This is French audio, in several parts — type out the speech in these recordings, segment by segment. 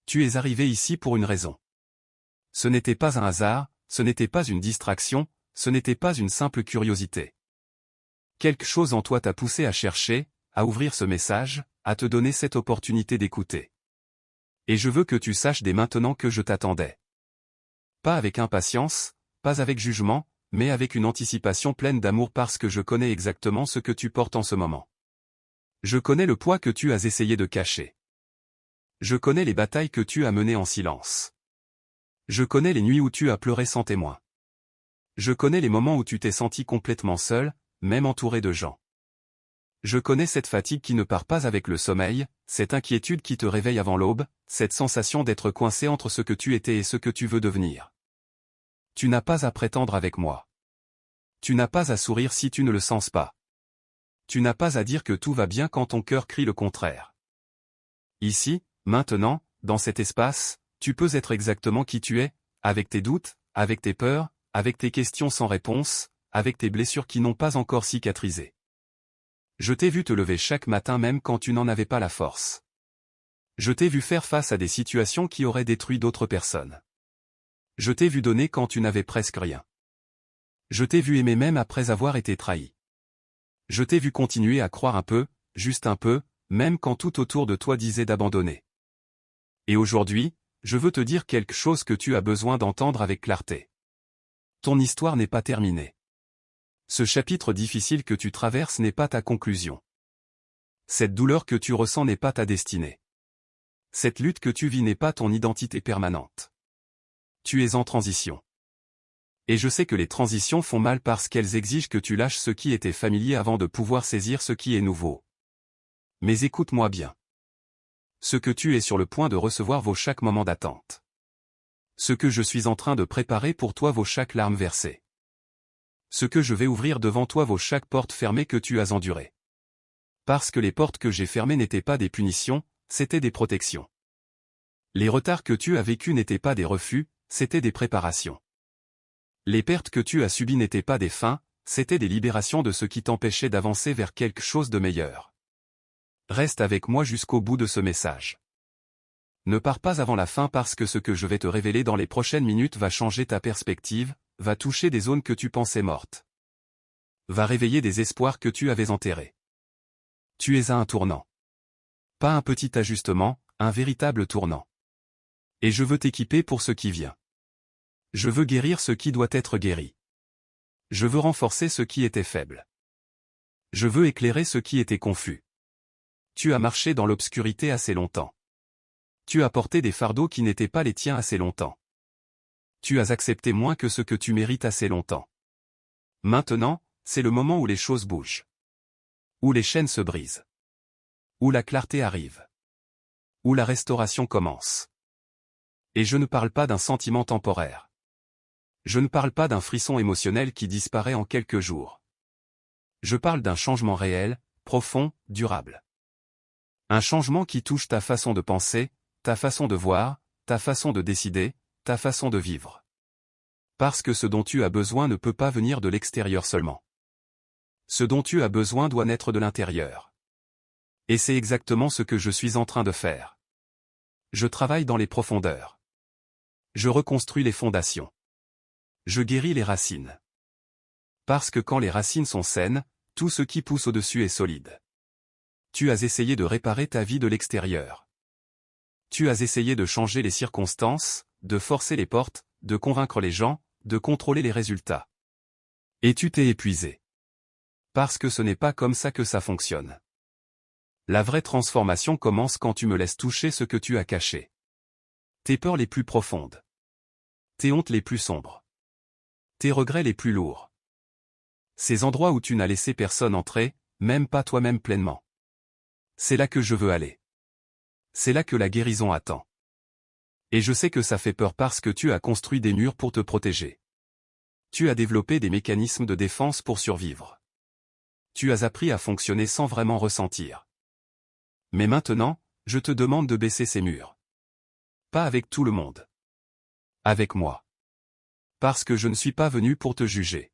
Tu es arrivé ici pour une raison. Ce n'était pas un hasard, ce n'était pas une distraction, ce n'était pas une simple curiosité. Quelque chose en toi t'a poussé à chercher, à ouvrir ce message, à te donner cette opportunité d'écouter. Et je veux que tu saches dès maintenant que je t'attendais. Pas avec impatience, pas avec jugement, mais avec une anticipation pleine d'amour parce que je connais exactement ce que tu portes en ce moment. Je connais le poids que tu as essayé de cacher. Je connais les batailles que tu as menées en silence. Je connais les nuits où tu as pleuré sans témoin. Je connais les moments où tu t'es senti complètement seul, même entouré de gens. Je connais cette fatigue qui ne part pas avec le sommeil, cette inquiétude qui te réveille avant l'aube, cette sensation d'être coincé entre ce que tu étais et ce que tu veux devenir. Tu n'as pas à prétendre avec moi. Tu n'as pas à sourire si tu ne le sens pas. Tu n'as pas à dire que tout va bien quand ton cœur crie le contraire. Ici, maintenant, dans cet espace, tu peux être exactement qui tu es, avec tes doutes, avec tes peurs, avec tes questions sans réponse, avec tes blessures qui n'ont pas encore cicatrisé. Je t'ai vu te lever chaque matin même quand tu n'en avais pas la force. Je t'ai vu faire face à des situations qui auraient détruit d'autres personnes. Je t'ai vu donner quand tu n'avais presque rien. Je t'ai vu aimer même après avoir été trahi. Je t'ai vu continuer à croire un peu, juste un peu, même quand tout autour de toi disait d'abandonner. Et aujourd'hui, je veux te dire quelque chose que tu as besoin d'entendre avec clarté. Ton histoire n'est pas terminée. Ce chapitre difficile que tu traverses n'est pas ta conclusion. Cette douleur que tu ressens n'est pas ta destinée. Cette lutte que tu vis n'est pas ton identité permanente. Tu es en transition. Et je sais que les transitions font mal parce qu'elles exigent que tu lâches ce qui était familier avant de pouvoir saisir ce qui est nouveau. Mais écoute-moi bien. Ce que tu es sur le point de recevoir vaut chaque moment d'attente. Ce que je suis en train de préparer pour toi vaut chaque larme versée. Ce que je vais ouvrir devant toi vaut chaque porte fermée que tu as endurée. Parce que les portes que j'ai fermées n'étaient pas des punitions, c'étaient des protections. Les retards que tu as vécus n'étaient pas des refus, c'étaient des préparations. Les pertes que tu as subies n'étaient pas des fins, c'étaient des libérations de ce qui t'empêchait d'avancer vers quelque chose de meilleur. Reste avec moi jusqu'au bout de ce message. Ne pars pas avant la fin parce que ce que je vais te révéler dans les prochaines minutes va changer ta perspective, va toucher des zones que tu pensais mortes. Va réveiller des espoirs que tu avais enterrés. Tu es à un tournant. Pas un petit ajustement, un véritable tournant. Et je veux t'équiper pour ce qui vient. Je veux guérir ce qui doit être guéri. Je veux renforcer ce qui était faible. Je veux éclairer ce qui était confus. Tu as marché dans l'obscurité assez longtemps. Tu as porté des fardeaux qui n'étaient pas les tiens assez longtemps. Tu as accepté moins que ce que tu mérites assez longtemps. Maintenant, c'est le moment où les choses bougent. Où les chaînes se brisent. Où la clarté arrive. Où la restauration commence. Et je ne parle pas d'un sentiment temporaire. Je ne parle pas d'un frisson émotionnel qui disparaît en quelques jours. Je parle d'un changement réel, profond, durable. Un changement qui touche ta façon de penser, ta façon de voir, ta façon de décider, ta façon de vivre. Parce que ce dont tu as besoin ne peut pas venir de l'extérieur seulement. Ce dont tu as besoin doit naître de l'intérieur. Et c'est exactement ce que je suis en train de faire. Je travaille dans les profondeurs. Je reconstruis les fondations. Je guéris les racines. Parce que quand les racines sont saines, tout ce qui pousse au-dessus est solide. Tu as essayé de réparer ta vie de l'extérieur. Tu as essayé de changer les circonstances, de forcer les portes, de convaincre les gens, de contrôler les résultats. Et tu t'es épuisé. Parce que ce n'est pas comme ça que ça fonctionne. La vraie transformation commence quand tu me laisses toucher ce que tu as caché. Tes peurs les plus profondes. Tes hontes les plus sombres. Tes regrets les plus lourds. Ces endroits où tu n'as laissé personne entrer, même pas toi-même pleinement. C'est là que je veux aller. C'est là que la guérison attend. Et je sais que ça fait peur parce que tu as construit des murs pour te protéger. Tu as développé des mécanismes de défense pour survivre. Tu as appris à fonctionner sans vraiment ressentir. Mais maintenant, je te demande de baisser ces murs. Pas avec tout le monde. Avec moi. Parce que je ne suis pas venu pour te juger.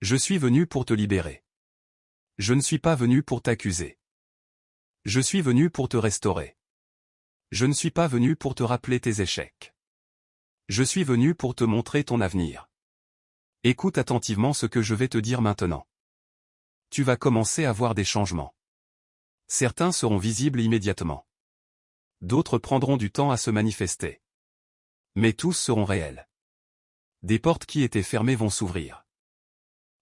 Je suis venu pour te libérer. Je ne suis pas venu pour t'accuser. Je suis venu pour te restaurer. Je ne suis pas venu pour te rappeler tes échecs. Je suis venu pour te montrer ton avenir. Écoute attentivement ce que je vais te dire maintenant. Tu vas commencer à voir des changements. Certains seront visibles immédiatement. D'autres prendront du temps à se manifester. Mais tous seront réels. Des portes qui étaient fermées vont s'ouvrir.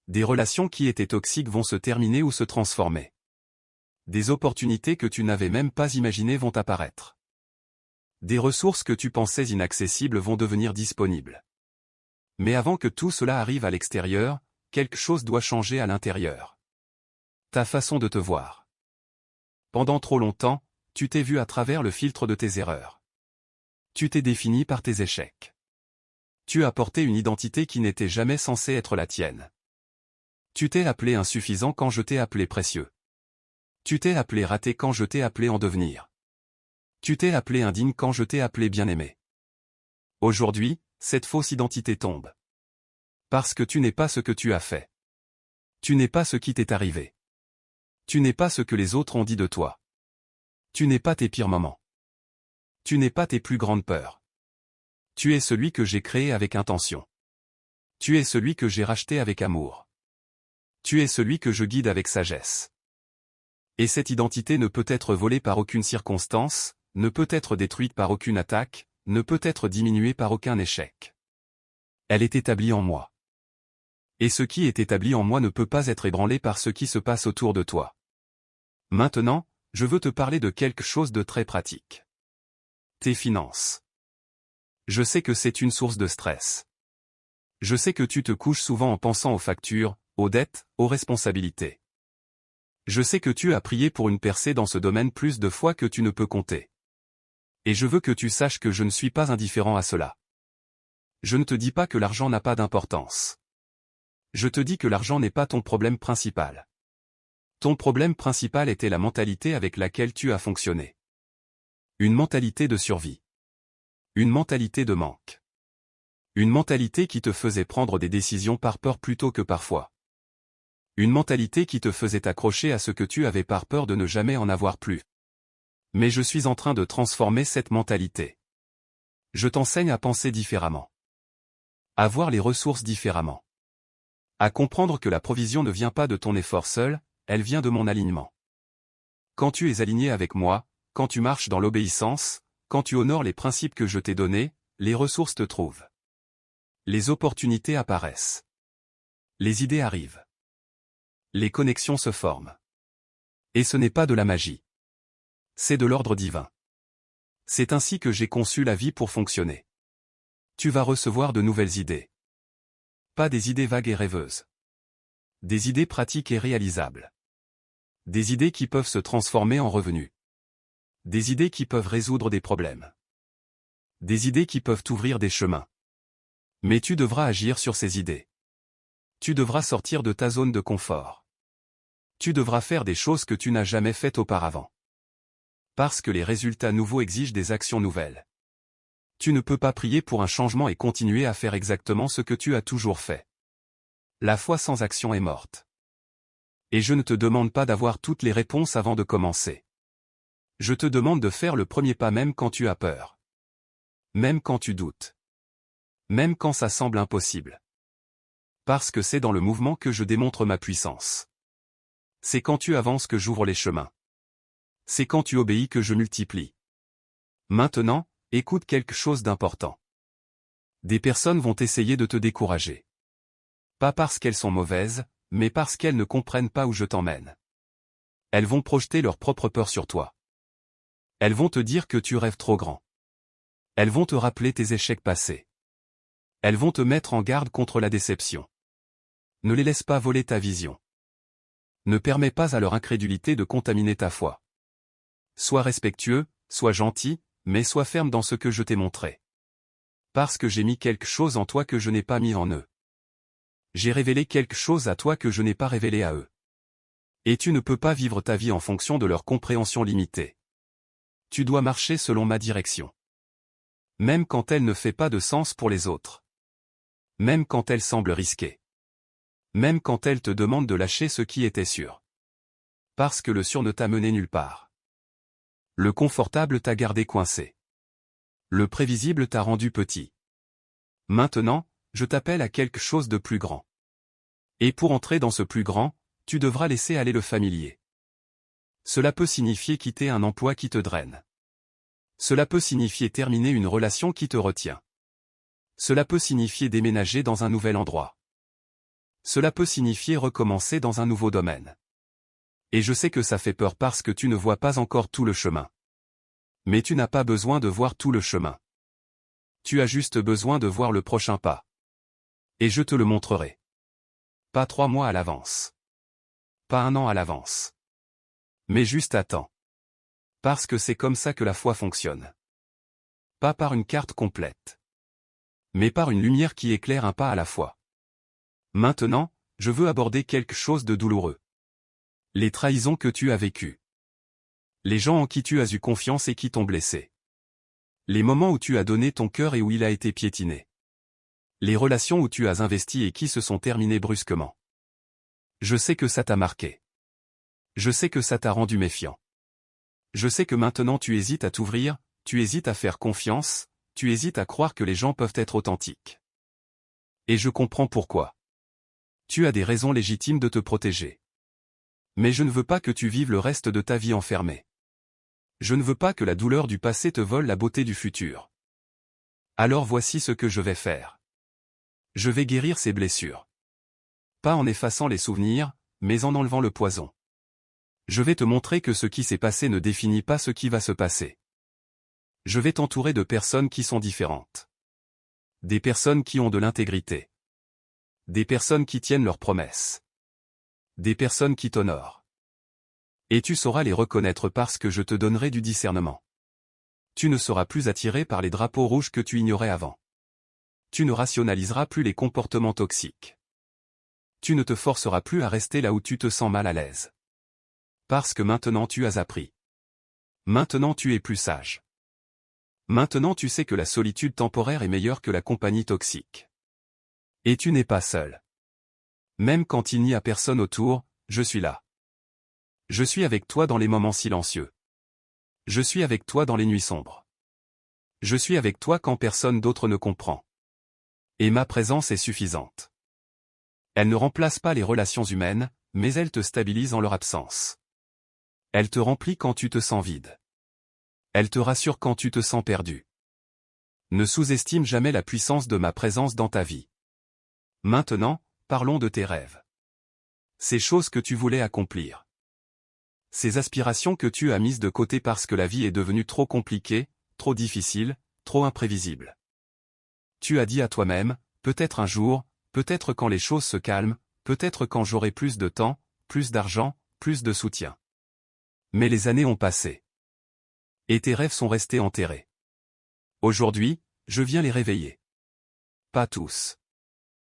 Des relations qui étaient toxiques vont se terminer ou se transformer. Des opportunités que tu n'avais même pas imaginées vont apparaître. Des ressources que tu pensais inaccessibles vont devenir disponibles. Mais avant que tout cela arrive à l'extérieur, quelque chose doit changer à l'intérieur. Ta façon de te voir. Pendant trop longtemps, tu t'es vu à travers le filtre de tes erreurs. Tu t'es défini par tes échecs. Tu as porté une identité qui n'était jamais censée être la tienne. Tu t'es appelé insuffisant quand je t'ai appelé précieux. Tu t'es appelé raté quand je t'ai appelé en devenir. Tu t'es appelé indigne quand je t'ai appelé bien-aimé. Aujourd'hui, cette fausse identité tombe. Parce que tu n'es pas ce que tu as fait. Tu n'es pas ce qui t'est arrivé. Tu n'es pas ce que les autres ont dit de toi. Tu n'es pas tes pires moments. Tu n'es pas tes plus grandes peurs. Tu es celui que j'ai créé avec intention. Tu es celui que j'ai racheté avec amour. Tu es celui que je guide avec sagesse. Et cette identité ne peut être volée par aucune circonstance, ne peut être détruite par aucune attaque, ne peut être diminuée par aucun échec. Elle est établie en moi. Et ce qui est établi en moi ne peut pas être ébranlé par ce qui se passe autour de toi. Maintenant, je veux te parler de quelque chose de très pratique. Tes finances. Je sais que c'est une source de stress. Je sais que tu te couches souvent en pensant aux factures, aux dettes, aux responsabilités. Je sais que tu as prié pour une percée dans ce domaine plus de fois que tu ne peux compter. Et je veux que tu saches que je ne suis pas indifférent à cela. Je ne te dis pas que l'argent n'a pas d'importance. Je te dis que l'argent n'est pas ton problème principal. Ton problème principal était la mentalité avec laquelle tu as fonctionné. Une mentalité de survie. Une mentalité de manque. Une mentalité qui te faisait prendre des décisions par peur plutôt que par foi. Une mentalité qui te faisait t'accrocher à ce que tu avais par peur de ne jamais en avoir plus. Mais je suis en train de transformer cette mentalité. Je t'enseigne à penser différemment. À voir les ressources différemment. À comprendre que la provision ne vient pas de ton effort seul, elle vient de mon alignement. Quand tu es aligné avec moi, quand tu marches dans l'obéissance, quand tu honores les principes que je t'ai donnés, les ressources te trouvent. Les opportunités apparaissent. Les idées arrivent. Les connexions se forment. Et ce n'est pas de la magie. C'est de l'ordre divin. C'est ainsi que j'ai conçu la vie pour fonctionner. Tu vas recevoir de nouvelles idées. Pas des idées vagues et rêveuses. Des idées pratiques et réalisables. Des idées qui peuvent se transformer en revenus. Des idées qui peuvent résoudre des problèmes. Des idées qui peuvent t'ouvrir des chemins. Mais tu devras agir sur ces idées. Tu devras sortir de ta zone de confort. Tu devras faire des choses que tu n'as jamais faites auparavant. Parce que les résultats nouveaux exigent des actions nouvelles. Tu ne peux pas prier pour un changement et continuer à faire exactement ce que tu as toujours fait. La foi sans action est morte. Et je ne te demande pas d'avoir toutes les réponses avant de commencer. Je te demande de faire le premier pas même quand tu as peur. Même quand tu doutes. Même quand ça semble impossible. Parce que c'est dans le mouvement que je démontre ma puissance. C'est quand tu avances que j'ouvre les chemins. C'est quand tu obéis que je multiplie. Maintenant, écoute quelque chose d'important. Des personnes vont essayer de te décourager. Pas parce qu'elles sont mauvaises, mais parce qu'elles ne comprennent pas où je t'emmène. Elles vont projeter leur propre peur sur toi. Elles vont te dire que tu rêves trop grand. Elles vont te rappeler tes échecs passés. Elles vont te mettre en garde contre la déception. Ne les laisse pas voler ta vision. Ne permets pas à leur incrédulité de contaminer ta foi. Sois respectueux, sois gentil, mais sois ferme dans ce que je t'ai montré. Parce que j'ai mis quelque chose en toi que je n'ai pas mis en eux. J'ai révélé quelque chose à toi que je n'ai pas révélé à eux. Et tu ne peux pas vivre ta vie en fonction de leur compréhension limitée. Tu dois marcher selon ma direction. Même quand elle ne fait pas de sens pour les autres. Même quand elle semble risquée. Même quand elle te demande de lâcher ce qui était sûr. Parce que le sûr ne t'a mené nulle part. Le confortable t'a gardé coincé. Le prévisible t'a rendu petit. Maintenant, je t'appelle à quelque chose de plus grand. Et pour entrer dans ce plus grand, tu devras laisser aller le familier. Cela peut signifier quitter un emploi qui te draine. Cela peut signifier terminer une relation qui te retient. Cela peut signifier déménager dans un nouvel endroit. Cela peut signifier recommencer dans un nouveau domaine. Et je sais que ça fait peur parce que tu ne vois pas encore tout le chemin. Mais tu n'as pas besoin de voir tout le chemin. Tu as juste besoin de voir le prochain pas. Et je te le montrerai. Pas 3 mois à l'avance. Pas 1 an à l'avance. Mais juste à temps. Parce que c'est comme ça que la foi fonctionne. Pas par une carte complète. Mais par une lumière qui éclaire un pas à la fois. Maintenant, je veux aborder quelque chose de douloureux. Les trahisons que tu as vécues. Les gens en qui tu as eu confiance et qui t'ont blessé. Les moments où tu as donné ton cœur et où il a été piétiné. Les relations où tu as investi et qui se sont terminées brusquement. Je sais que ça t'a marqué. Je sais que ça t'a rendu méfiant. Je sais que maintenant tu hésites à t'ouvrir, tu hésites à faire confiance, tu hésites à croire que les gens peuvent être authentiques. Et je comprends pourquoi. Tu as des raisons légitimes de te protéger. Mais je ne veux pas que tu vives le reste de ta vie enfermé. Je ne veux pas que la douleur du passé te vole la beauté du futur. Alors voici ce que je vais faire. Je vais guérir ces blessures. Pas en effaçant les souvenirs, mais en enlevant le poison. Je vais te montrer que ce qui s'est passé ne définit pas ce qui va se passer. Je vais t'entourer de personnes qui sont différentes. Des personnes qui ont de l'intégrité. Des personnes qui tiennent leurs promesses. Des personnes qui t'honorent. Et tu sauras les reconnaître parce que je te donnerai du discernement. Tu ne seras plus attiré par les drapeaux rouges que tu ignorais avant. Tu ne rationaliseras plus les comportements toxiques. Tu ne te forceras plus à rester là où tu te sens mal à l'aise. Parce que maintenant tu as appris. Maintenant tu es plus sage. Maintenant tu sais que la solitude temporaire est meilleure que la compagnie toxique. Et tu n'es pas seul. Même quand il n'y a personne autour, je suis là. Je suis avec toi dans les moments silencieux. Je suis avec toi dans les nuits sombres. Je suis avec toi quand personne d'autre ne comprend. Et ma présence est suffisante. Elle ne remplace pas les relations humaines, mais elle te stabilise en leur absence. Elle te remplit quand tu te sens vide. Elle te rassure quand tu te sens perdu. Ne sous-estime jamais la puissance de ma présence dans ta vie. Maintenant, parlons de tes rêves. Ces choses que tu voulais accomplir. Ces aspirations que tu as mises de côté parce que la vie est devenue trop compliquée, trop difficile, trop imprévisible. Tu as dit à toi-même, peut-être un jour, peut-être quand les choses se calment, peut-être quand j'aurai plus de temps, plus d'argent, plus de soutien. Mais les années ont passé. Et tes rêves sont restés enterrés. Aujourd'hui, je viens les réveiller. Pas tous.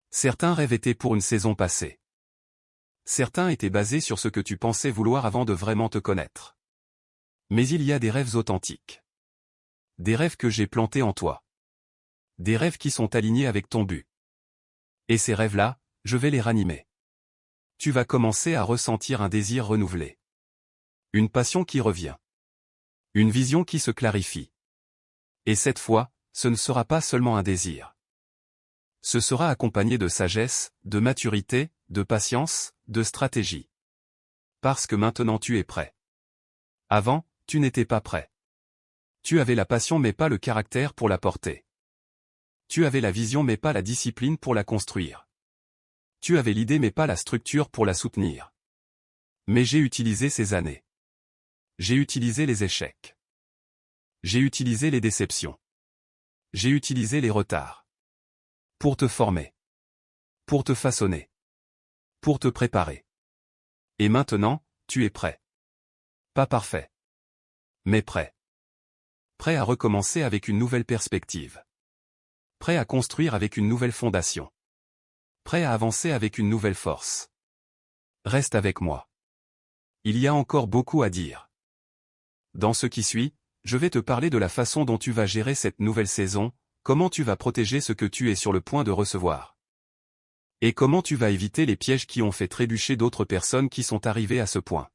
Certains rêves étaient pour une saison passée. Certains étaient basés sur ce que tu pensais vouloir avant de vraiment te connaître. Mais il y a des rêves authentiques. Des rêves que j'ai plantés en toi. Des rêves qui sont alignés avec ton but. Et ces rêves-là, je vais les ranimer. Tu vas commencer à ressentir un désir renouvelé. Une passion qui revient. Une vision qui se clarifie. Et cette fois, ce ne sera pas seulement un désir. Ce sera accompagné de sagesse, de maturité, de patience, de stratégie. Parce que maintenant tu es prêt. Avant, tu n'étais pas prêt. Tu avais la passion mais pas le caractère pour la porter. Tu avais la vision mais pas la discipline pour la construire. Tu avais l'idée mais pas la structure pour la soutenir. Mais j'ai utilisé ces années. J'ai utilisé les échecs. J'ai utilisé les déceptions. J'ai utilisé les retards. Pour te former. Pour te façonner. Pour te préparer. Et maintenant, tu es prêt. Pas parfait. Mais prêt. Prêt à recommencer avec une nouvelle perspective. Prêt à construire avec une nouvelle fondation. Prêt à avancer avec une nouvelle force. Reste avec moi. Il y a encore beaucoup à dire. Dans ce qui suit, je vais te parler de la façon dont tu vas gérer cette nouvelle saison, comment tu vas protéger ce que tu es sur le point de recevoir. Et comment tu vas éviter les pièges qui ont fait trébucher d'autres personnes qui sont arrivées à ce point.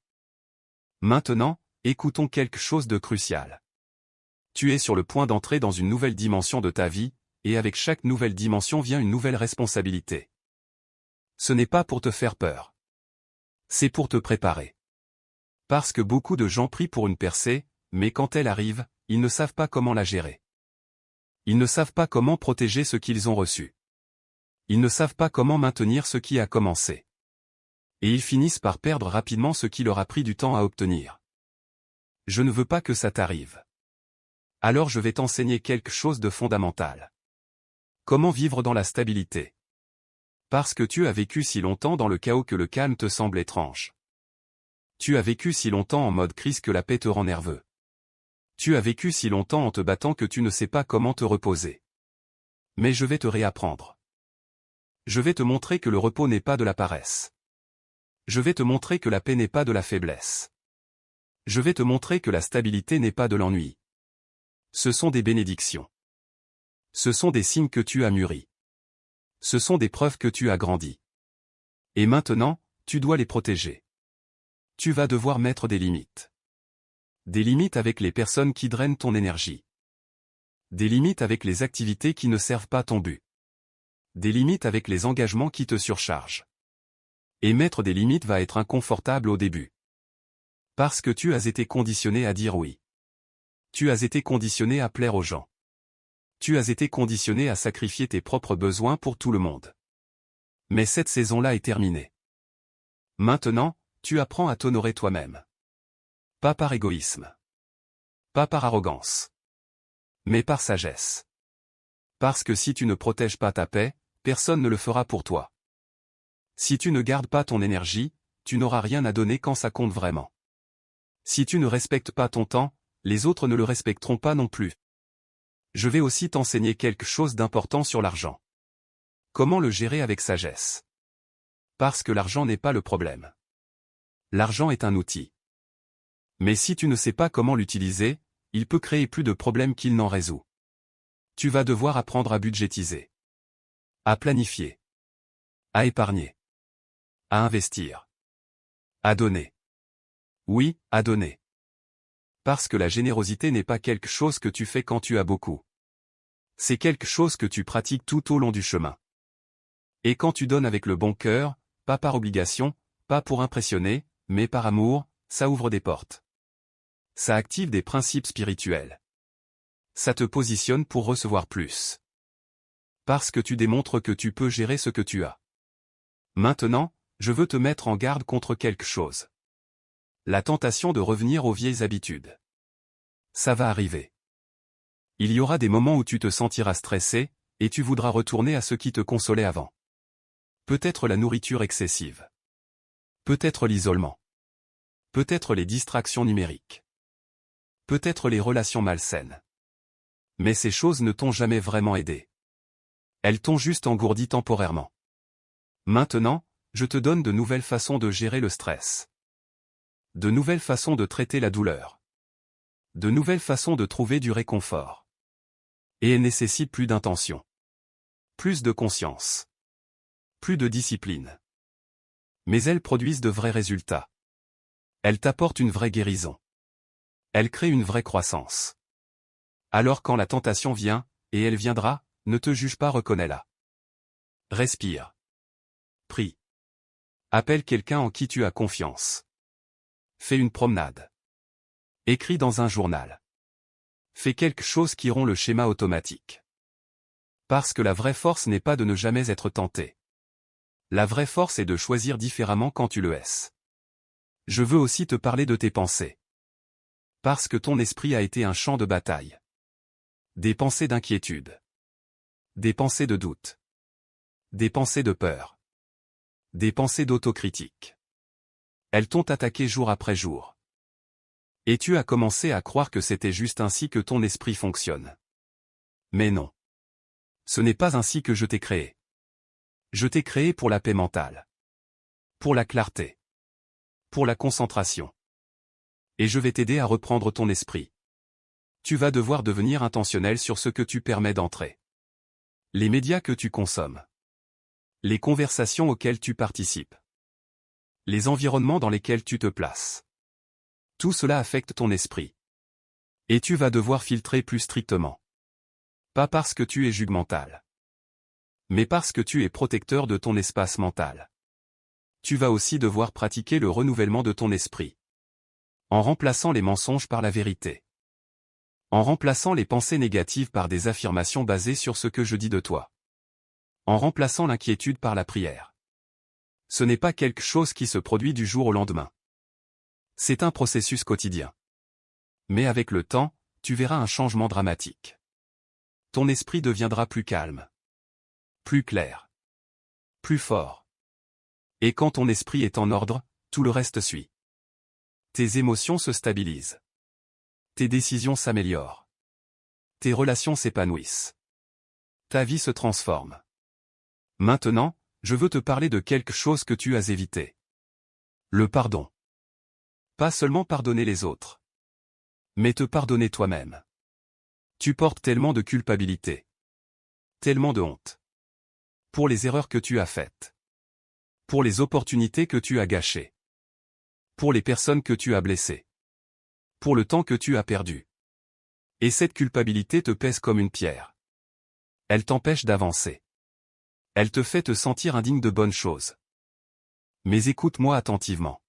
Maintenant, Écoutons quelque chose de crucial. Tu es sur le point d'entrer dans une nouvelle dimension de ta vie, et avec chaque nouvelle dimension vient une nouvelle responsabilité. Ce n'est pas pour te faire peur. C'est pour te préparer. Parce que beaucoup de gens prient pour une percée, mais quand elle arrive, ils ne savent pas comment la gérer. Ils ne savent pas comment protéger ce qu'ils ont reçu. Ils ne savent pas comment maintenir ce qui a commencé. Et ils finissent par perdre rapidement ce qui leur a pris du temps à obtenir. Je ne veux pas que ça t'arrive. Alors je vais t'enseigner quelque chose de fondamental. Comment vivre dans la stabilité? Parce que tu as vécu si longtemps dans le chaos que le calme te semble étrange. Tu as vécu si longtemps en mode crise que la paix te rend nerveux. Tu as vécu si longtemps en te battant que tu ne sais pas comment te reposer. Mais je vais te réapprendre. Je vais te montrer que le repos n'est pas de la paresse. Je vais te montrer que la paix n'est pas de la faiblesse. Je vais te montrer que la stabilité n'est pas de l'ennui. Ce sont des bénédictions. Ce sont des signes que tu as mûris. Ce sont des preuves que tu as grandi. Et maintenant, tu dois les protéger. Tu vas devoir mettre des limites. Des limites avec les personnes qui drainent ton énergie. Des limites avec les activités qui ne servent pas ton but. Des limites avec les engagements qui te surchargent. Et mettre des limites va être inconfortable au début. Parce que tu as été conditionné à dire oui. Tu as été conditionné à plaire aux gens. Tu as été conditionné à sacrifier tes propres besoins pour tout le monde. Mais cette saison-là est terminée. Maintenant, tu apprends à t'honorer toi-même. Pas par égoïsme. Pas par arrogance. Mais par sagesse. Parce que si tu ne protèges pas ta paix, personne ne le fera pour toi. Si tu ne gardes pas ton énergie, tu n'auras rien à donner quand ça compte vraiment. Si tu ne respectes pas ton temps, les autres ne le respecteront pas non plus. Je vais aussi t'enseigner quelque chose d'important sur l'argent. Comment le gérer avec sagesse. Parce que l'argent n'est pas le problème. L'argent est un outil. Mais si tu ne sais pas comment l'utiliser, il peut créer plus de problèmes qu'il n'en résout. Tu vas devoir apprendre à budgétiser. À planifier. À épargner. À investir. À donner. Oui, à donner. Parce que la générosité n'est pas quelque chose que tu fais quand tu as beaucoup. C'est quelque chose que tu pratiques tout au long du chemin. Et quand tu donnes avec le bon cœur, pas par obligation, pas pour impressionner, mais par amour, ça ouvre des portes. Ça active des principes spirituels. Ça te positionne pour recevoir plus. Parce que tu démontres que tu peux gérer ce que tu as. Maintenant, je veux te mettre en garde contre quelque chose. La tentation de revenir aux vieilles habitudes. Ça va arriver. Il y aura des moments où tu te sentiras stressé, et tu voudras retourner à ce qui te consolait avant. Peut-être la nourriture excessive. Peut-être l'isolement. Peut-être les distractions numériques. Peut-être les relations malsaines. Mais ces choses ne t'ont jamais vraiment aidé. Elles t'ont juste engourdi temporairement. Maintenant, je te donne de nouvelles façons de gérer le stress. De nouvelles façons de traiter la douleur. De nouvelles façons de trouver du réconfort. Et elles nécessitent plus d'intention. Plus de conscience. Plus de discipline. Mais elles produisent de vrais résultats. Elles t'apportent une vraie guérison. Elles créent une vraie croissance. Alors quand la tentation vient, et elle viendra, ne te juge pas, reconnais-la. Respire. Prie. Appelle quelqu'un en qui tu as confiance. Fais une promenade. Écris dans un journal. Fais quelque chose qui rompt le schéma automatique. Parce que la vraie force n'est pas de ne jamais être tenté. La vraie force est de choisir différemment quand tu le es. Je veux aussi te parler de tes pensées. Parce que ton esprit a été un champ de bataille. Des pensées d'inquiétude. Des pensées de doute. Des pensées de peur. Des pensées d'autocritique. Elles t'ont attaqué jour après jour. Et tu as commencé à croire que c'était juste ainsi que ton esprit fonctionne. Mais non. Ce n'est pas ainsi que je t'ai créé. Je t'ai créé pour la paix mentale. Pour la clarté. Pour la concentration. Et je vais t'aider à reprendre ton esprit. Tu vas devoir devenir intentionnel sur ce que tu permets d'entrer. Les médias que tu consommes. Les conversations auxquelles tu participes. Les environnements dans lesquels tu te places. Tout cela affecte ton esprit. Et tu vas devoir filtrer plus strictement. Pas parce que tu es jugmental, mais parce que tu es protecteur de ton espace mental. Tu vas aussi devoir pratiquer le renouvellement de ton esprit. En remplaçant les mensonges par la vérité. En remplaçant les pensées négatives par des affirmations basées sur ce que je dis de toi. En remplaçant l'inquiétude par la prière. Ce n'est pas quelque chose qui se produit du jour au lendemain. C'est un processus quotidien. Mais avec le temps, tu verras un changement dramatique. Ton esprit deviendra plus calme. Plus clair. Plus fort. Et quand ton esprit est en ordre, tout le reste suit. Tes émotions se stabilisent. Tes décisions s'améliorent. Tes relations s'épanouissent. Ta vie se transforme. Maintenant, je veux te parler de quelque chose que tu as évité. Le pardon. Pas seulement pardonner les autres. Mais te pardonner toi-même. Tu portes tellement de culpabilité. Tellement de honte. Pour les erreurs que tu as faites. Pour les opportunités que tu as gâchées. Pour les personnes que tu as blessées. Pour le temps que tu as perdu. Et cette culpabilité te pèse comme une pierre. Elle t'empêche d'avancer. Elle te fait te sentir indigne de bonnes choses. Mais écoute-moi attentivement.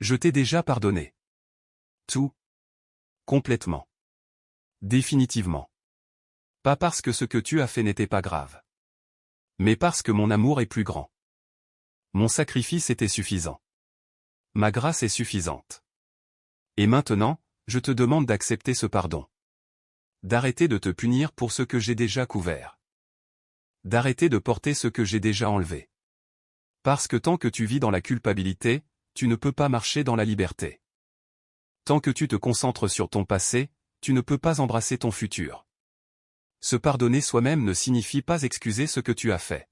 Je t'ai déjà pardonné. Tout. Complètement. Définitivement. Pas parce que ce que tu as fait n'était pas grave. Mais parce que mon amour est plus grand. Mon sacrifice était suffisant. Ma grâce est suffisante. Et maintenant, je te demande d'accepter ce pardon. D'arrêter de te punir pour ce que j'ai déjà couvert. D'arrêter de porter ce que j'ai déjà enlevé. Parce que tant que tu vis dans la culpabilité, tu ne peux pas marcher dans la liberté. Tant que tu te concentres sur ton passé, tu ne peux pas embrasser ton futur. Se pardonner soi-même ne signifie pas excuser ce que tu as fait.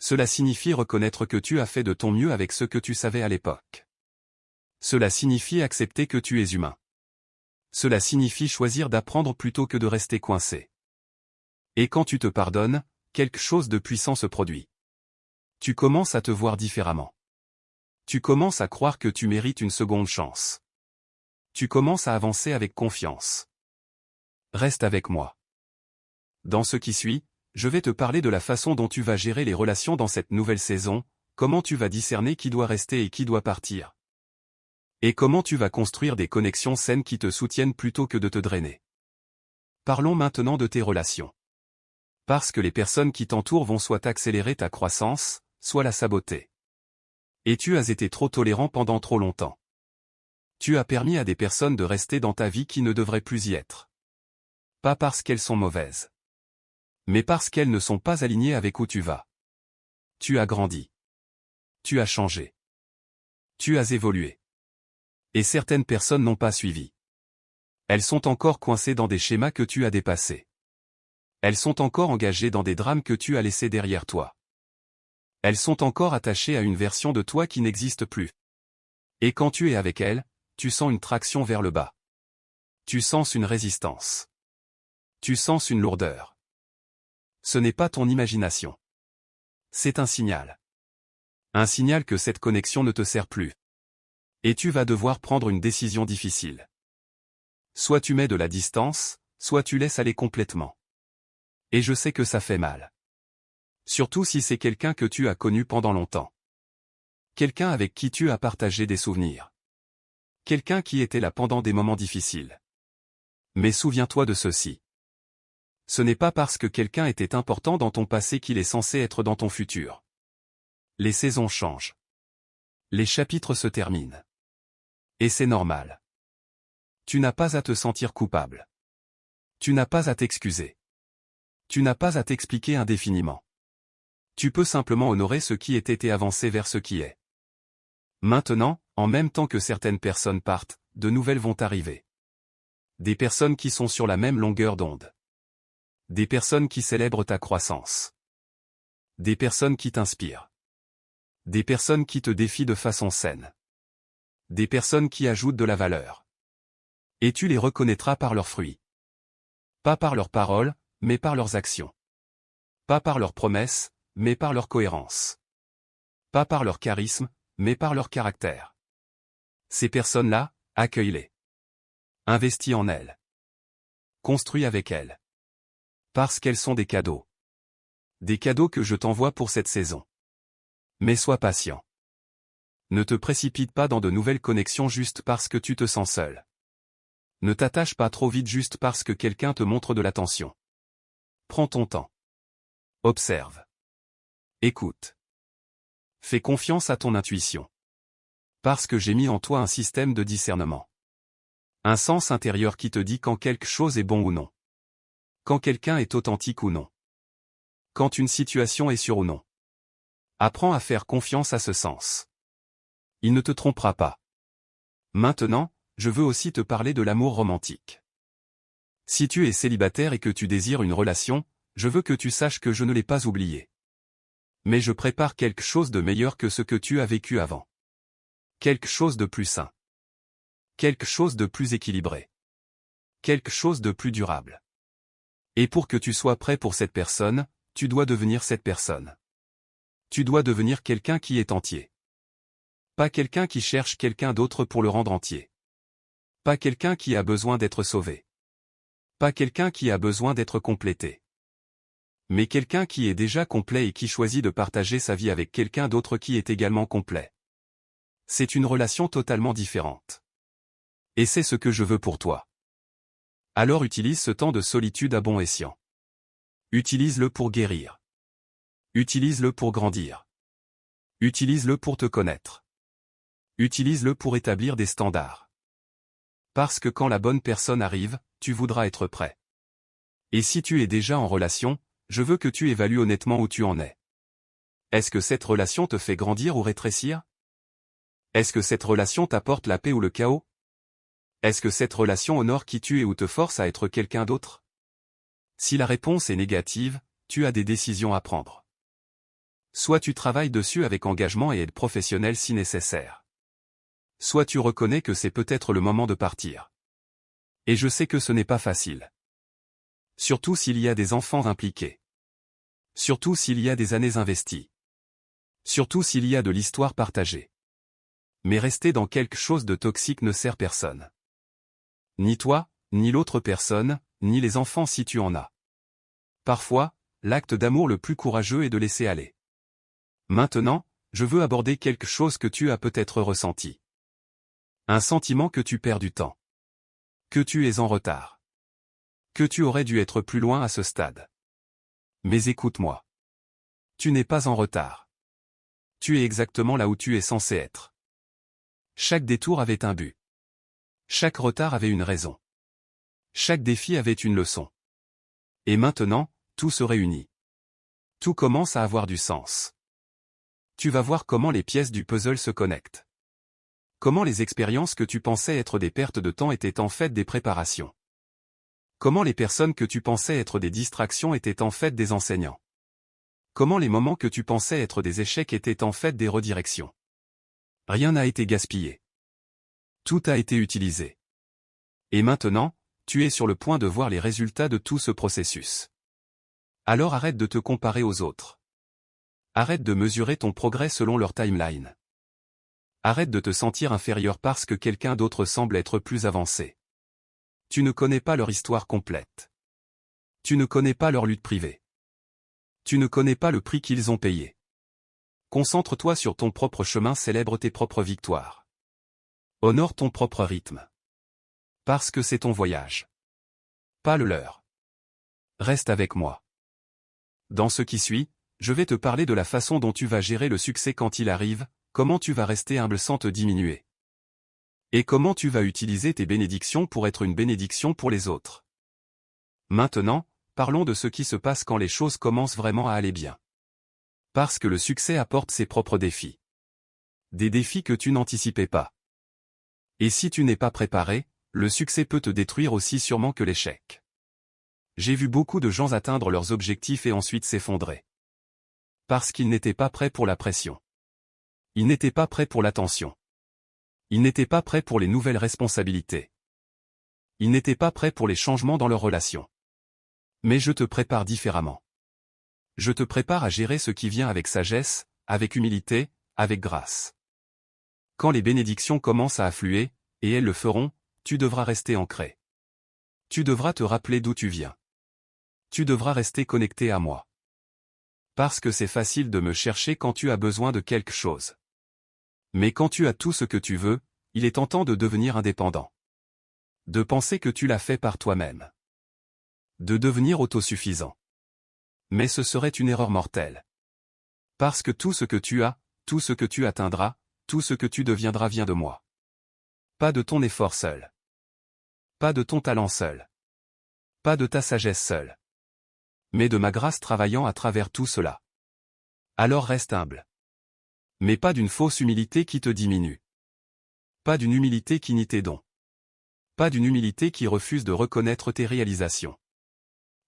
Cela signifie reconnaître que tu as fait de ton mieux avec ce que tu savais à l'époque. Cela signifie accepter que tu es humain. Cela signifie choisir d'apprendre plutôt que de rester coincé. Et quand tu te pardonnes, quelque chose de puissant se produit. Tu commences à te voir différemment. Tu commences à croire que tu mérites une seconde chance. Tu commences à avancer avec confiance. Reste avec moi. Dans ce qui suit, je vais te parler de la façon dont tu vas gérer les relations dans cette nouvelle saison, comment tu vas discerner qui doit rester et qui doit partir. Et comment tu vas construire des connexions saines qui te soutiennent plutôt que de te drainer. Parlons maintenant de tes relations. Parce que les personnes qui t'entourent vont soit accélérer ta croissance, soit la saboter. Et tu as été trop tolérant pendant trop longtemps. Tu as permis à des personnes de rester dans ta vie qui ne devraient plus y être. Pas parce qu'elles sont mauvaises. Mais parce qu'elles ne sont pas alignées avec où tu vas. Tu as grandi. Tu as changé. Tu as évolué. Et certaines personnes n'ont pas suivi. Elles sont encore coincées dans des schémas que tu as dépassés. Elles sont encore engagées dans des drames que tu as laissés derrière toi. Elles sont encore attachées à une version de toi qui n'existe plus. Et quand tu es avec elles, tu sens une traction vers le bas. Tu sens une résistance. Tu sens une lourdeur. Ce n'est pas ton imagination. C'est un signal. Un signal que cette connexion ne te sert plus. Et tu vas devoir prendre une décision difficile. Soit tu mets de la distance, soit tu laisses aller complètement. Et je sais que ça fait mal. Surtout si c'est quelqu'un que tu as connu pendant longtemps. Quelqu'un avec qui tu as partagé des souvenirs. Quelqu'un qui était là pendant des moments difficiles. Mais souviens-toi de ceci. Ce n'est pas parce que quelqu'un était important dans ton passé qu'il est censé être dans ton futur. Les saisons changent. Les chapitres se terminent. Et c'est normal. Tu n'as pas à te sentir coupable. Tu n'as pas à t'excuser. Tu n'as pas à t'expliquer indéfiniment. Tu peux simplement honorer ce qui était et avancer vers ce qui est. Maintenant, en même temps que certaines personnes partent, de nouvelles vont arriver. Des personnes qui sont sur la même longueur d'onde. Des personnes qui célèbrent ta croissance. Des personnes qui t'inspirent. Des personnes qui te défient de façon saine. Des personnes qui ajoutent de la valeur. Et tu les reconnaîtras par leurs fruits. Pas par leurs paroles, mais par leurs actions. Pas par leurs promesses, mais par leur cohérence. Pas par leur charisme, mais par leur caractère. Ces personnes-là, Accueille-les. Investis en elles. Construis avec elles. Parce qu'elles sont des cadeaux. Des cadeaux que je t'envoie pour cette saison. Mais sois patient. Ne te précipite pas dans de nouvelles connexions juste parce que tu te sens seul. Ne t'attache pas trop vite juste parce que quelqu'un te montre de l'attention. Prends ton temps. Observe. Écoute. Fais confiance à ton intuition. Parce que j'ai mis en toi un système de discernement. Un sens intérieur qui te dit quand quelque chose est bon ou non. Quand quelqu'un est authentique ou non. Quand une situation est sûre ou non. Apprends à faire confiance à ce sens. Il ne te trompera pas. Maintenant, je veux aussi te parler de l'amour romantique. Si tu es célibataire et que tu désires une relation, je veux que tu saches que je ne l'ai pas oublié. Mais je prépare quelque chose de meilleur que ce que tu as vécu avant. Quelque chose de plus sain. Quelque chose de plus équilibré. Quelque chose de plus durable. Et pour que tu sois prêt pour cette personne, tu dois devenir cette personne. Tu dois devenir quelqu'un qui est entier. Pas quelqu'un qui cherche quelqu'un d'autre pour le rendre entier. Pas quelqu'un qui a besoin d'être sauvé. Pas quelqu'un qui a besoin d'être complété. Mais quelqu'un qui est déjà complet et qui choisit de partager sa vie avec quelqu'un d'autre qui est également complet. C'est une relation totalement différente. Et c'est ce que je veux pour toi. Alors utilise ce temps de solitude à bon escient. Utilise-le pour guérir. Utilise-le pour grandir. Utilise-le pour te connaître. Utilise-le pour établir des standards. Parce que quand la bonne personne arrive, tu voudras être prêt. Et si tu es déjà en relation, je veux que tu évalues honnêtement où tu en es. Est-ce que cette relation te fait grandir ou rétrécir? Est-ce que cette relation t'apporte la paix ou le chaos? Est-ce que cette relation honore qui tu es ou te force à être quelqu'un d'autre? Si la réponse est négative, tu as des décisions à prendre. Soit tu travailles dessus avec engagement et aide professionnelle si nécessaire. Soit tu reconnais que c'est peut-être le moment de partir. Et je sais que ce n'est pas facile. Surtout s'il y a des enfants impliqués. Surtout s'il y a des années investies. Surtout s'il y a de l'histoire partagée. Mais rester dans quelque chose de toxique ne sert personne. Ni toi, ni l'autre personne, ni les enfants si tu en as. Parfois, l'acte d'amour le plus courageux est de laisser aller. Maintenant, je veux aborder quelque chose que tu as peut-être ressenti. Un sentiment que tu perds du temps. Que tu es en retard. Que tu aurais dû être plus loin à ce stade. Mais écoute-moi. Tu n'es pas en retard. Tu es exactement là où tu es censé être. Chaque détour avait un but. Chaque retard avait une raison. Chaque défi avait une leçon. Et maintenant, tout se réunit. Tout commence à avoir du sens. Tu vas voir comment les pièces du puzzle se connectent. Comment les expériences que tu pensais être des pertes de temps étaient en fait des préparations. Comment les personnes que tu pensais être des distractions étaient en fait des enseignants. Comment les moments que tu pensais être des échecs étaient en fait des redirections. Rien n'a été gaspillé. Tout a été utilisé. Et maintenant, tu es sur le point de voir les résultats de tout ce processus. Alors arrête de te comparer aux autres. Arrête de mesurer ton progrès selon leur timeline. Arrête de te sentir inférieur parce que quelqu'un d'autre semble être plus avancé. Tu ne connais pas leur histoire complète. Tu ne connais pas leur lutte privée. Tu ne connais pas le prix qu'ils ont payé. Concentre-toi sur ton propre chemin, célèbre tes propres victoires. Honore ton propre rythme. Parce que c'est ton voyage. Pas le leur. Reste avec moi. Dans ce qui suit, je vais te parler de la façon dont tu vas gérer le succès quand il arrive, comment tu vas rester humble sans te diminuer. Et comment tu vas utiliser tes bénédictions pour être une bénédiction pour les autres. Maintenant, parlons de ce qui se passe quand les choses commencent vraiment à aller bien. Parce que le succès apporte ses propres défis. Des défis que tu n'anticipais pas. Et si tu n'es pas préparé, le succès peut te détruire aussi sûrement que l'échec. J'ai vu beaucoup de gens atteindre leurs objectifs et ensuite s'effondrer. Parce qu'ils n'étaient pas prêts pour la pression. Ils n'étaient pas prêts pour l'attention. Ils n'étaient pas prêts pour les nouvelles responsabilités. Ils n'étaient pas prêts pour les changements dans leurs relations. Mais je te prépare différemment. Je te prépare à gérer ce qui vient avec sagesse, avec humilité, avec grâce. Quand les bénédictions commencent à affluer, et elles le feront, tu devras rester ancré. Tu devras te rappeler d'où tu viens. Tu devras rester connecté à moi. Parce que c'est facile de me chercher quand tu as besoin de quelque chose. Mais quand tu as tout ce que tu veux, il est tentant de devenir indépendant. De penser que tu l'as fait par toi-même. De devenir autosuffisant. Mais ce serait une erreur mortelle. Parce que tout ce que tu as, tout ce que tu atteindras, tout ce que tu deviendras vient de moi. Pas de ton effort seul. Pas de ton talent seul. Pas de ta sagesse seule. Mais de ma grâce travaillant à travers tout cela. Alors reste humble. Mais pas d'une fausse humilité qui te diminue. Pas d'une humilité qui nie tes dons. Pas d'une humilité qui refuse de reconnaître tes réalisations.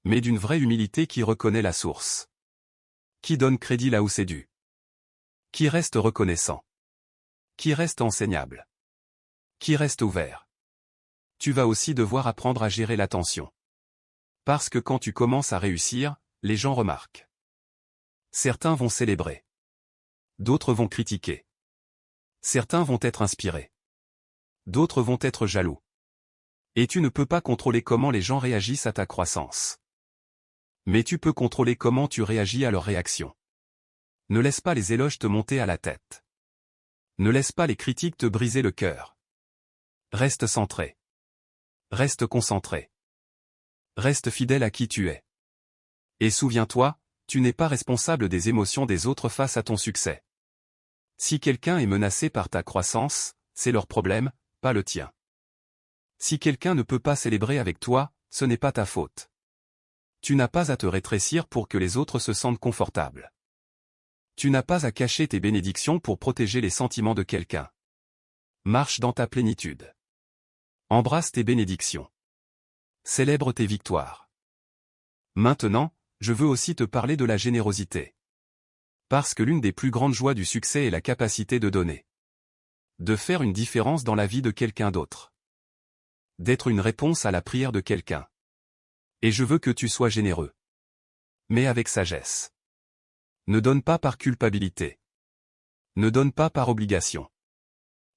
Mais d'une vraie humilité qui reconnaît la source. Qui donne crédit là où c'est dû. Qui reste reconnaissant. Qui reste enseignable. Qui reste ouvert. Tu vas aussi devoir apprendre à gérer l'attention. Parce que quand tu commences à réussir, les gens remarquent. Certains vont célébrer. D'autres vont critiquer. Certains vont être inspirés. D'autres vont être jaloux. Et tu ne peux pas contrôler comment les gens réagissent à ta croissance. Mais tu peux contrôler comment tu réagis à leurs réactions. Ne laisse pas les éloges te monter à la tête. Ne laisse pas les critiques te briser le cœur. Reste centré. Reste concentré. Reste fidèle à qui tu es. Et souviens-toi, tu n'es pas responsable des émotions des autres face à ton succès. Si quelqu'un est menacé par ta croissance, c'est leur problème, pas le tien. Si quelqu'un ne peut pas célébrer avec toi, ce n'est pas ta faute. Tu n'as pas à te rétrécir pour que les autres se sentent confortables. Tu n'as pas à cacher tes bénédictions pour protéger les sentiments de quelqu'un. Marche dans ta plénitude. Embrasse tes bénédictions. Célèbre tes victoires. Maintenant, je veux aussi te parler de la générosité. Parce que l'une des plus grandes joies du succès est la capacité de donner. De faire une différence dans la vie de quelqu'un d'autre. D'être une réponse à la prière de quelqu'un. Et je veux que tu sois généreux. Mais avec sagesse. Ne donne pas par culpabilité. Ne donne pas par obligation.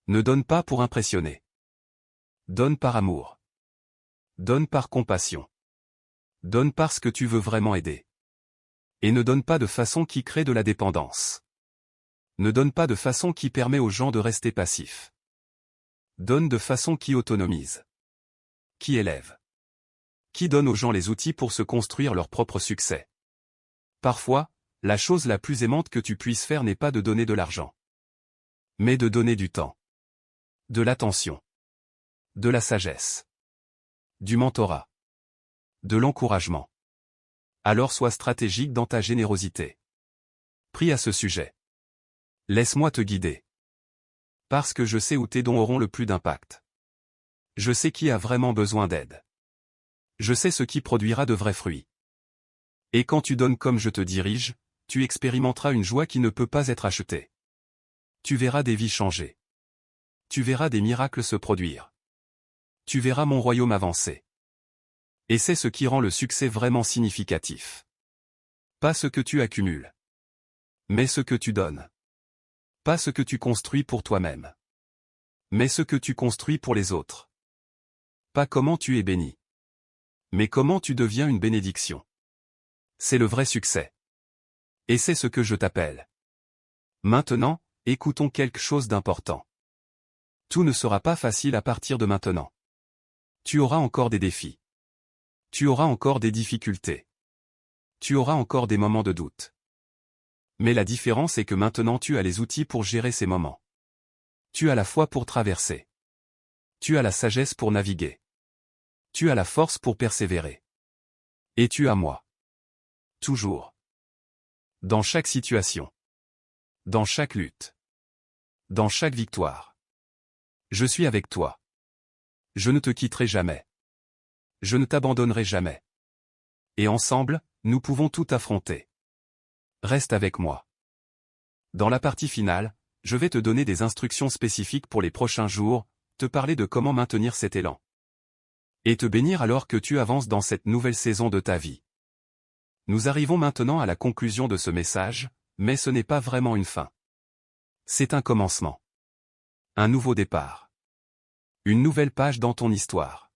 Ne donne pas pour impressionner. Donne par amour. Donne par compassion. Donne parce que tu veux vraiment aider. Et ne donne pas de façon qui crée de la dépendance. Ne donne pas de façon qui permet aux gens de rester passifs. Donne de façon qui autonomise. Qui élève. Qui donne aux gens les outils pour se construire leur propre succès. Parfois, la chose la plus aimante que tu puisses faire n'est pas de donner de l'argent. Mais de donner du temps. De l'attention. De la sagesse. Du mentorat. De l'encouragement. Alors sois stratégique dans ta générosité. Prie à ce sujet. Laisse-moi te guider. Parce que je sais où tes dons auront le plus d'impact. Je sais qui a vraiment besoin d'aide. Je sais ce qui produira de vrais fruits. Et quand tu donnes comme je te dirige, tu expérimenteras une joie qui ne peut pas être achetée. Tu verras des vies changer. Tu verras des miracles se produire. Tu verras mon royaume avancer. Et c'est ce qui rend le succès vraiment significatif. Pas ce que tu accumules. Mais ce que tu donnes. Pas ce que tu construis pour toi-même. Mais ce que tu construis pour les autres. Pas comment tu es béni. Mais comment tu deviens une bénédiction. C'est le vrai succès. Et c'est ce que je t'appelle. Maintenant, écoutons quelque chose d'important. Tout ne sera pas facile à partir de maintenant. Tu auras encore des défis. Tu auras encore des difficultés. Tu auras encore des moments de doute. Mais la différence est que maintenant tu as les outils pour gérer ces moments. Tu as la foi pour traverser. Tu as la sagesse pour naviguer. Tu as la force pour persévérer. Et tu as moi. Toujours. Dans chaque situation. Dans chaque lutte. Dans chaque victoire. Je suis avec toi. Je ne te quitterai jamais. Je ne t'abandonnerai jamais. Et ensemble, nous pouvons tout affronter. Reste avec moi. Dans la partie finale, je vais te donner des instructions spécifiques pour les prochains jours, te parler de comment maintenir cet élan. Et te bénir alors que tu avances dans cette nouvelle saison de ta vie. Nous arrivons maintenant à la conclusion de ce message, mais ce n'est pas vraiment une fin. C'est un commencement. Un nouveau départ. Une nouvelle page dans ton histoire.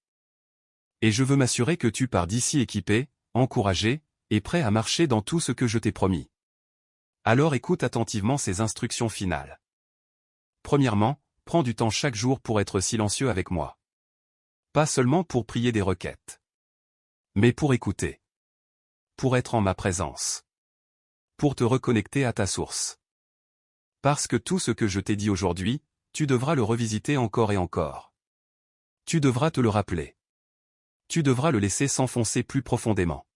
Et je veux m'assurer que tu pars d'ici équipé, encouragé, et prêt à marcher dans tout ce que je t'ai promis. Alors écoute attentivement ces instructions finales. Premièrement, prends du temps chaque jour pour être silencieux avec moi. Pas seulement pour prier des requêtes, mais pour écouter. Pour être en ma présence. Pour te reconnecter à ta source. Parce que tout ce que je t'ai dit aujourd'hui, tu devras le revisiter encore et encore. Tu devras te le rappeler. Tu devras le laisser s'enfoncer plus profondément.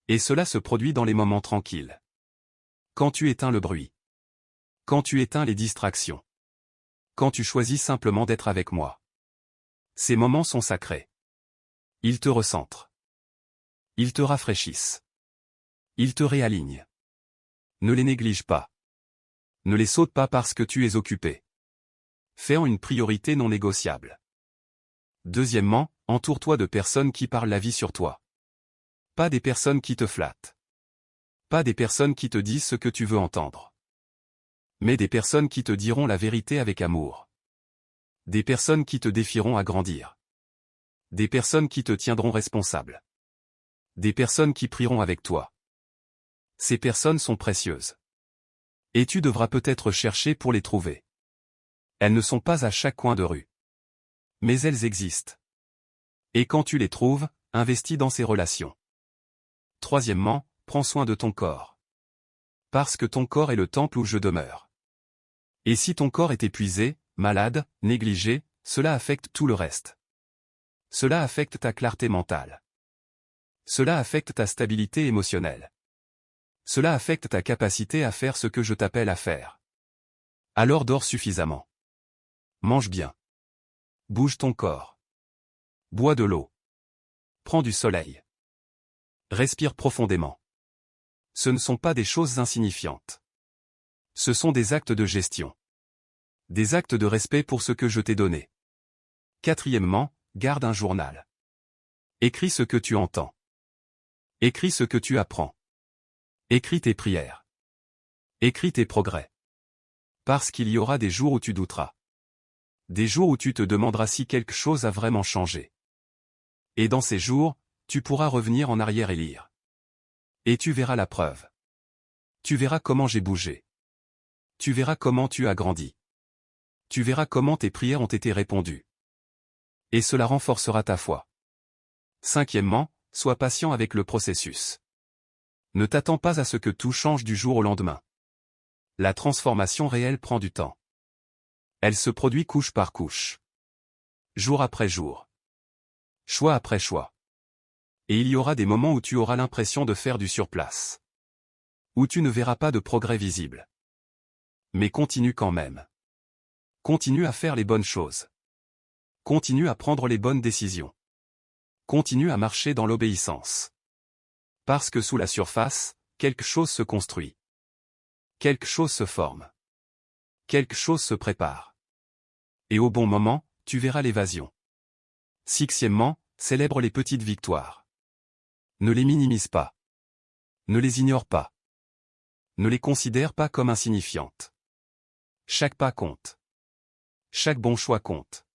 Et cela se produit dans les moments tranquilles. Quand tu éteins le bruit. Quand tu éteins les distractions. Quand tu choisis simplement d'être avec moi. Ces moments sont sacrés. Ils te recentrent. Ils te rafraîchissent. Ils te réalignent. Ne les néglige pas. Ne les saute pas parce que tu es occupé. Fais-en une priorité non négociable. Deuxièmement, entoure-toi de personnes qui parlent la vie sur toi. Pas des personnes qui te flattent. Pas des personnes qui te disent ce que tu veux entendre. Mais des personnes qui te diront la vérité avec amour. Des personnes qui te défieront à grandir. Des personnes qui te tiendront responsable. Des personnes qui prieront avec toi. Ces personnes sont précieuses. Et tu devras peut-être chercher pour les trouver. Elles ne sont pas à chaque coin de rue. Mais elles existent. Et quand tu les trouves, investis dans ces relations. Troisièmement, prends soin de ton corps. Parce que ton corps est le temple où je demeure. Et si ton corps est épuisé, malade, négligé, cela affecte tout le reste. Cela affecte ta clarté mentale. Cela affecte ta stabilité émotionnelle. Cela affecte ta capacité à faire ce que je t'appelle à faire. Alors dors suffisamment. Mange bien. Bouge ton corps. Bois de l'eau. Prends du soleil. Respire profondément. Ce ne sont pas des choses insignifiantes. Ce sont des actes de gestion. Des actes de respect pour ce que je t'ai donné. Quatrièmement, garde un journal. Écris ce que tu entends. Écris ce que tu apprends. Écris tes prières. Écris tes progrès. Parce qu'il y aura des jours où tu douteras. Des jours où tu te demanderas si quelque chose a vraiment changé. Et dans ces jours, tu pourras revenir en arrière et lire. Et tu verras la preuve. Tu verras comment j'ai bougé. Tu verras comment tu as grandi. Tu verras comment tes prières ont été répondues. Et cela renforcera ta foi. Cinquièmement, sois patient avec le processus. Ne t'attends pas à ce que tout change du jour au lendemain. La transformation réelle prend du temps. Elle se produit couche par couche. Jour après jour. Choix après choix. Et il y aura des moments où tu auras l'impression de faire du surplace. Où tu ne verras pas de progrès visible. Mais continue quand même. Continue à faire les bonnes choses. Continue à prendre les bonnes décisions. Continue à marcher dans l'obéissance. Parce que sous la surface, quelque chose se construit. Quelque chose se forme. Quelque chose se prépare. Et au bon moment, tu verras l'évasion. Sixièmement, célèbre les petites victoires. Ne les minimise pas. Ne les ignore pas. Ne les considère pas comme insignifiantes. Chaque pas compte. Chaque bon choix compte.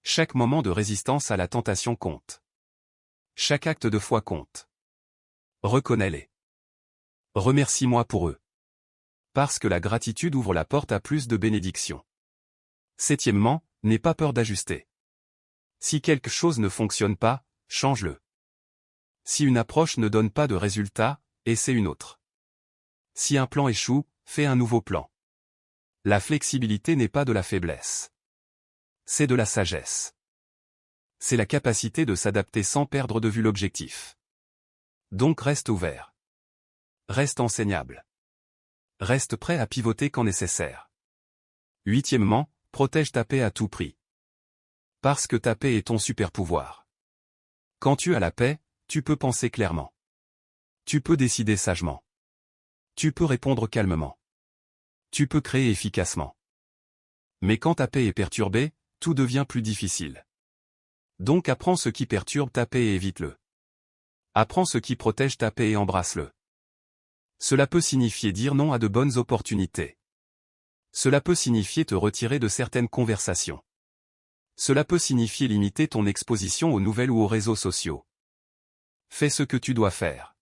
Chaque moment de résistance à la tentation compte. Chaque acte de foi compte. Reconnais-les. Remercie-moi pour eux. Parce que la gratitude ouvre la porte à plus de bénédictions. Septièmement, n'aie pas peur d'ajuster. Si quelque chose ne fonctionne pas, change-le. Si une approche ne donne pas de résultat, essaie une autre. Si un plan échoue, fais un nouveau plan. La flexibilité n'est pas de la faiblesse. C'est de la sagesse. C'est la capacité de s'adapter sans perdre de vue l'objectif. Donc reste ouvert. Reste enseignable. Reste prêt à pivoter quand nécessaire. Huitièmement, protège ta paix à tout prix. Parce que ta paix est ton super pouvoir. Quand tu as la paix, tu peux penser clairement. Tu peux décider sagement. Tu peux répondre calmement. Tu peux créer efficacement. Mais quand ta paix est perturbée, tout devient plus difficile. Donc apprends ce qui perturbe ta paix et évite-le. Apprends ce qui protège ta paix et embrasse-le. Cela peut signifier dire non à de bonnes opportunités. Cela peut signifier te retirer de certaines conversations. Cela peut signifier limiter ton exposition aux nouvelles ou aux réseaux sociaux. Fais ce que tu dois faire.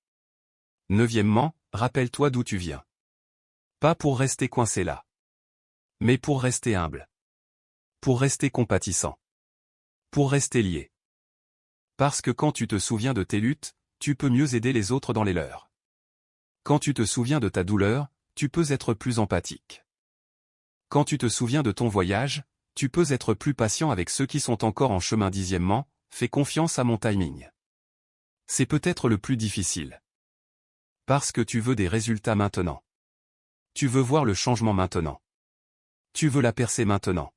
Neuvièmement, rappelle-toi d'où tu viens. Pas pour rester coincé là. Mais pour rester humble. Pour rester compatissant. Pour rester lié. Parce que quand tu te souviens de tes luttes, tu peux mieux aider les autres dans les leurs. Quand tu te souviens de ta douleur, tu peux être plus empathique. Quand tu te souviens de ton voyage, tu peux être plus patient avec ceux qui sont encore en chemin. Dixièmement, fais confiance à mon timing. C'est peut-être le plus difficile. Parce que tu veux des résultats maintenant. Tu veux voir le changement maintenant. Tu veux la percée maintenant.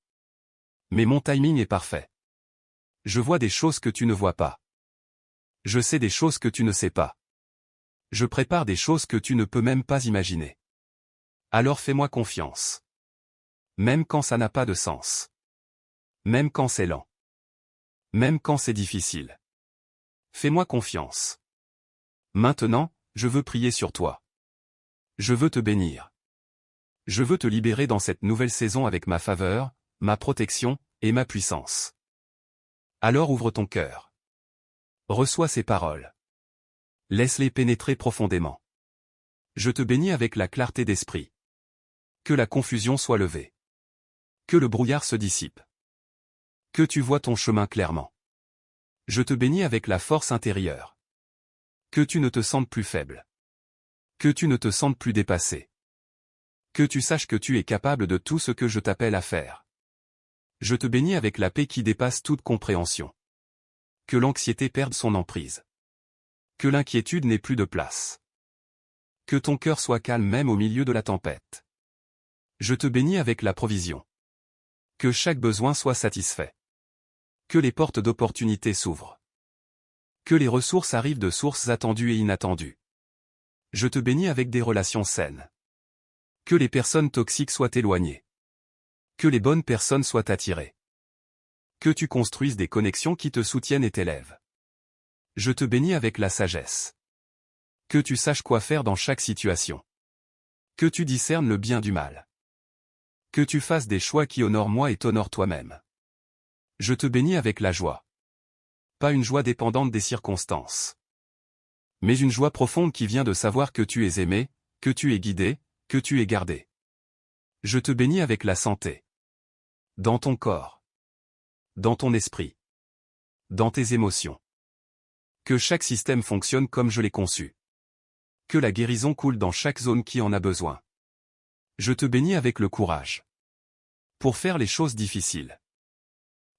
Mais mon timing est parfait. Je vois des choses que tu ne vois pas. Je sais des choses que tu ne sais pas. Je prépare des choses que tu ne peux même pas imaginer. Alors fais-moi confiance. Même quand ça n'a pas de sens. Même quand c'est lent. Même quand c'est difficile. Fais-moi confiance. Maintenant, je veux prier sur toi. Je veux te bénir. Je veux te libérer dans cette nouvelle saison avec ma faveur, ma protection, et ma puissance. Alors ouvre ton cœur. Reçois ces paroles. Laisse-les pénétrer profondément. Je te bénis avec la clarté d'esprit. Que la confusion soit levée. Que le brouillard se dissipe. Que tu vois ton chemin clairement. Je te bénis avec la force intérieure. Que tu ne te sentes plus faible. Que tu ne te sentes plus dépassé. Que tu saches que tu es capable de tout ce que je t'appelle à faire. Je te bénis avec la paix qui dépasse toute compréhension. Que l'anxiété perde son emprise. Que l'inquiétude n'ait plus de place. Que ton cœur soit calme même au milieu de la tempête. Je te bénis avec la provision. Que chaque besoin soit satisfait. Que les portes d'opportunité s'ouvrent. Que les ressources arrivent de sources attendues et inattendues. Je te bénis avec des relations saines. Que les personnes toxiques soient éloignées. Que les bonnes personnes soient attirées. Que tu construises des connexions qui te soutiennent et t'élèvent. Je te bénis avec la sagesse. Que tu saches quoi faire dans chaque situation. Que tu discernes le bien du mal. Que tu fasses des choix qui honorent moi et t'honorent toi-même. Je te bénis avec la joie. Pas une joie dépendante des circonstances. Mais une joie profonde qui vient de savoir que tu es aimé, que tu es guidé, que tu es gardé. Je te bénis avec la santé. Dans ton corps. Dans ton esprit. Dans tes émotions. Que chaque système fonctionne comme je l'ai conçu. Que la guérison coule dans chaque zone qui en a besoin. Je te bénis avec le courage. Pour faire les choses difficiles.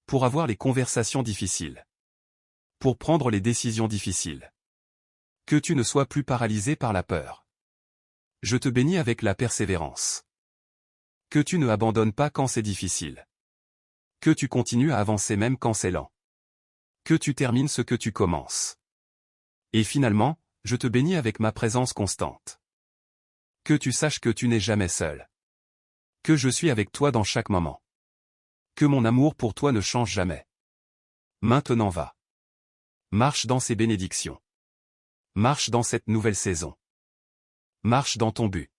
Pour avoir les conversations difficiles. Pour prendre les décisions difficiles. Que tu ne sois plus paralysé par la peur. Je te bénis avec la persévérance. Que tu ne abandonnes pas quand c'est difficile. Que tu continues à avancer même quand c'est lent. Que tu termines ce que tu commences. Et finalement, je te bénis avec ma présence constante. Que tu saches que tu n'es jamais seul. Que je suis avec toi dans chaque moment. Que mon amour pour toi ne change jamais. Maintenant va. Marche dans ces bénédictions. Marche dans cette nouvelle saison. Marche dans ton but.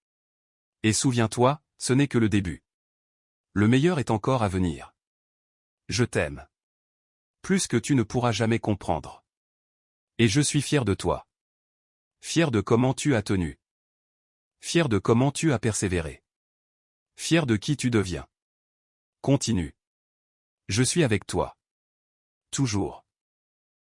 Et souviens-toi, ce n'est que le début. Le meilleur est encore à venir. Je t'aime. Plus que tu ne pourras jamais comprendre. Et je suis fier de toi. Fier de comment tu as tenu. Fier de comment tu as persévéré. Fier de qui tu deviens. Continue. Je suis avec toi. Toujours.